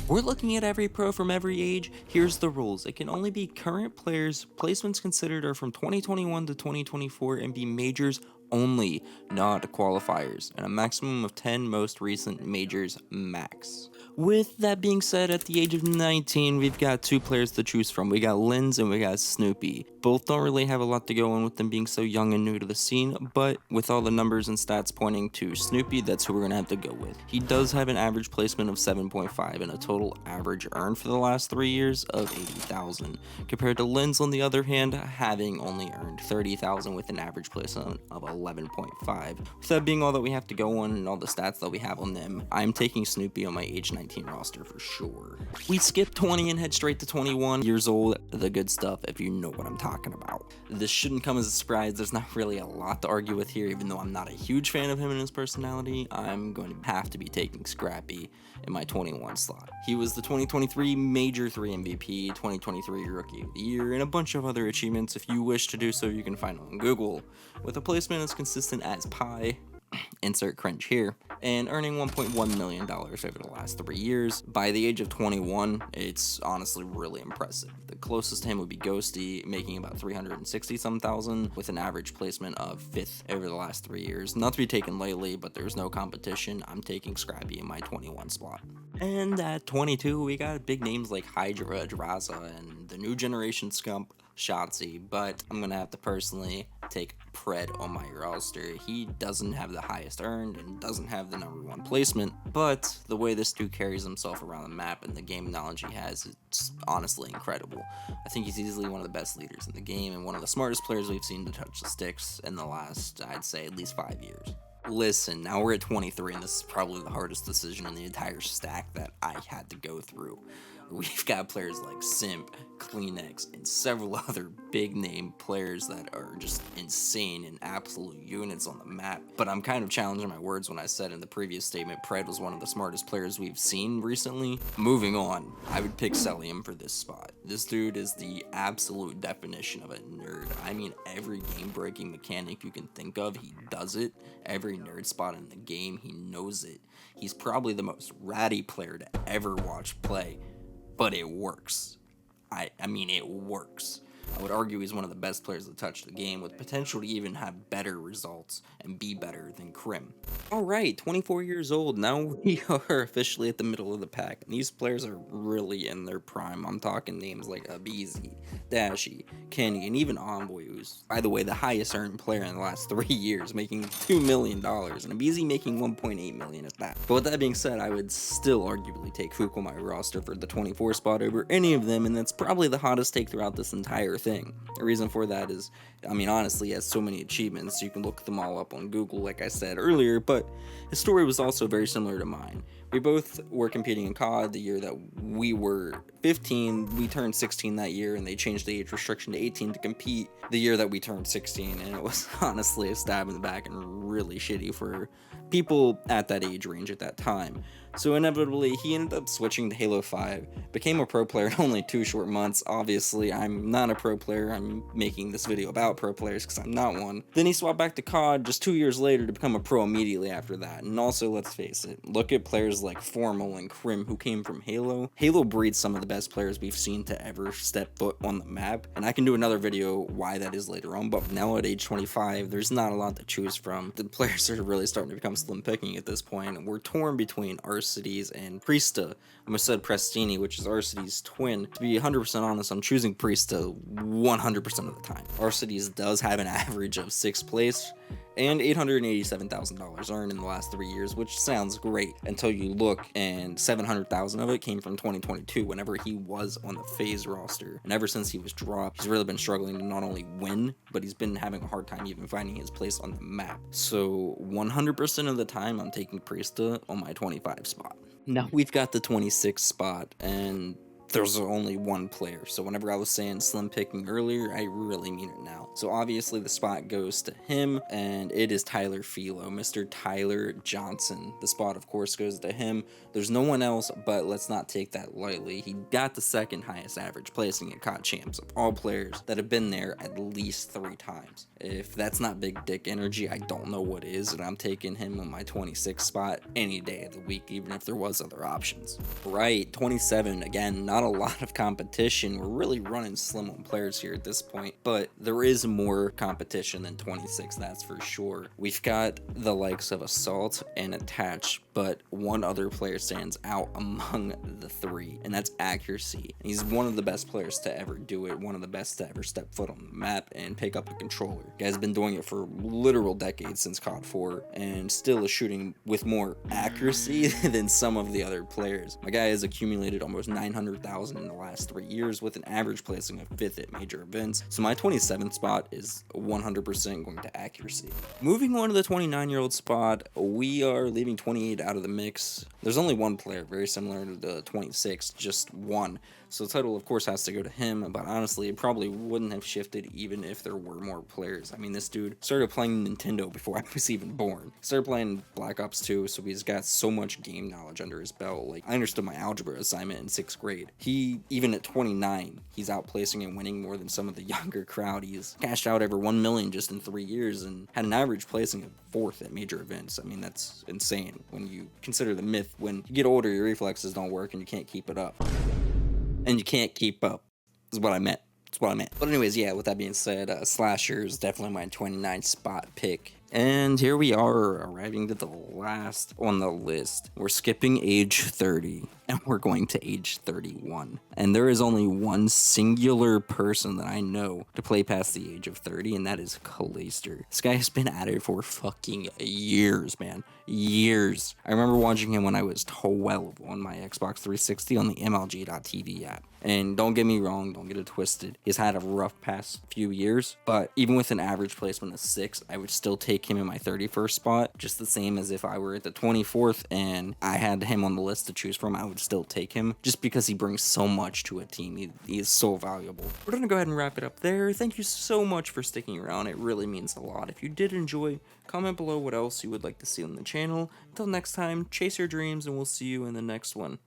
We're looking at every pro from every age. Here's the rules. It can only be current players. Placements considered are from 2021 to 2024 and be majors only, not qualifiers, and a maximum of 10 most recent majors max. With that being said, at the age of 19, we've got two players to choose from. We got Linz and we got Snoopy. Both don't really have a lot to go on with them being so young and new to the scene, but with all the numbers and stats pointing to Snoopy, that's who we're gonna have to go with. He does have an average placement of 7.5 and a total average earned for the last 3 years of 80,000, compared to Linz on the other hand, having only earned 30,000 with an average placement of 11.5. With that being all that we have to go on and all the stats that we have on them, I'm taking Snoopy on my age 19 roster for sure. We skip 20 and head straight to 21 years old, the good stuff if you know what I'm talking about. This shouldn't come as a surprise, there's not really a lot to argue with here, even though I'm not a huge fan of him and his personality. I'm going to have to be taking Scrappy in my 21 slot. He was the 2023 Major 3 MVP, 2023 Rookie of the Year, and a bunch of other achievements. If you wish to do so, you can find them on Google, with a placement as consistent as pi, insert cringe here, and earning $1.1 million over the last 3 years. By the age of 21, it's honestly really impressive. The closest to him would be Ghosty, making about 360 some thousand, with an average placement of 5th over the last 3 years. Not to be taken lightly, but there's no competition. I'm taking Scrappy in my 21 spot. And at 22, we got big names like Hydra, Draza, and the new generation scump, Shotzi, but I'm gonna have to personally take Pred on my roster. He doesn't have the highest earned and doesn't have the #1 placement, but the way this dude carries himself around the map and the game knowledge he has, it's honestly incredible. I think he's easily one of the best leaders in the game and one of the smartest players we've seen to touch the sticks in the last, I'd say, at least 5 years. Listen, now we're at 23, and this is probably the hardest decision in the entire stack that I had to go through. We've got players like Simp, Kleenex, and several other big name players that are just insane and absolute units on the map. But I'm kind of challenging my words when I said in the previous statement Pred was one of the smartest players we've seen recently. Moving on, I would pick Celium for this spot. This dude is the absolute definition of a nerd. I mean, every game-breaking mechanic you can think of, he does it. Every nerd spot in the game, he knows it. He's probably the most ratty player to ever watch play. But it works. I mean, it works. I would argue he's one of the best players to touch the game, with potential to even have better results and be better than Krim. Alright, 24 years old, now we are officially at the middle of the pack, and these players are really in their prime. I'm talking names like Abizi, Dashi, Kenny, and even Envoy, who's, by the way, the highest earned player in the last 3 years, making $2 million, and Abizi making $1.8 million at that. But with that being said, I would still arguably take Fuku on my roster for the 24 spot over any of them, and that's probably the hottest take throughout this entire thing. The reason for that is, I mean, honestly, he has so many achievements, you can look them all up on Google, like I said earlier, but his story was also very similar to mine. We both were competing in COD the year that we were 15, we turned 16 that year, and they changed the age restriction to 18 to compete the year that we turned 16, and it was honestly a stab in the back and really shitty for people at that age range at that time. So inevitably, he ended up switching to Halo 5, became a pro player in only 2 short months. Obviously, I'm not a pro player, I'm making this video about pro players because I'm not one. Then he swapped back to COD just 2 years later to become a pro immediately after that. And also, let's face it, look at players like Formal and Krim who came from Halo. Halo breeds some of the best players we've seen to ever step foot on the map, and I can do another video why that is later on, but now at age 25, there's not a lot to choose from. The players are really starting to become slim picking at this point, and we're torn between Arcides and Priesta. I almost said Prestini, which is Arcides' twin. To be 100% honest, I'm choosing Priesta 100% of the time. Arcides does have an average of 6th place, and $887,000 earned in the last 3 years, which sounds great until you look, and 700,000 of it came from 2022 whenever he was on the FaZe roster. And ever since he was dropped, he's really been struggling to not only win, but he's been having a hard time even finding his place on the map. So 100% of the time, I'm taking Priesta on my 25 spot. Now we've got the 26 spot, and there's only one player. So whenever I was saying slim picking earlier, I really mean it now. So obviously the spot goes to him, and it is Tyler Philo, Mr. Tyler Johnson. The spot, of course, goes to him. There's no one else, but let's not take that lightly. He got the second highest average placing at COD Champs of all players that have been there at least 3 times. If that's not big dick energy, I don't know what is, and I'm taking him on my 26th spot any day of the week, even if there was other options. Right, 27, again, not a lot of competition. We're really running slim on players here at this point, but there is more competition than 26, that's for sure. We've got the likes of Assault and Attach, but one other player stands out among the 3, and that's accuracy. He's one of the best players to ever do it, one of the best to ever step foot on the map and pick up a controller. Guy's been doing it for literal decades since COD 4, and still is shooting with more accuracy than some of the other players. My guy has accumulated almost 900,000 in the last 3 years with an average placing of 5th at major events. So my 27th spot is 100% going to accuracy. Moving on to the 29-year-old spot, we are leaving 28 out of the mix. There's only one player, very similar to the 26, just one. So the title, of course, has to go to him, but honestly, it probably wouldn't have shifted even if there were more players. I mean, this dude started playing Nintendo before I was even born. Started playing Black Ops 2, so he's got so much game knowledge under his belt. Like, I understood my algebra assignment in 6th grade. He, even at 29, he's outplacing and winning more than some of the younger crowd. He's cashed out over 1 million just in 3 years and had an average placing of 4th at major events. I mean, that's insane when you consider the myth. When you get older, your reflexes don't work and you can't keep it up. And you can't keep up, is what I meant. That's what I meant. But anyways, yeah, with that being said, Slasher is definitely my 29 spot pick. And here we are, arriving to the last on the list. We're skipping age 30, and we're going to age 31. And there is only one singular person that I know to play past the age of 30, and that is Callister. This guy has been at it for fucking years, man. Years. I remember watching him when I was 12 on my Xbox 360 on the MLG.TV app. And don't get me wrong, don't get it twisted. He's had a rough past few years, but even with an average placement of 6, I would still take him in my 31st spot, just the same as if I were at the 24th and I had him on the list to choose from. I would still take him just because he brings so much to a team. He is so valuable. We're gonna go ahead and wrap it up there. Thank you so much for sticking around. It really means a lot. If you did enjoy, comment below what else you would like to see on the channel. Until next time, chase your dreams, and we'll see you in the next one.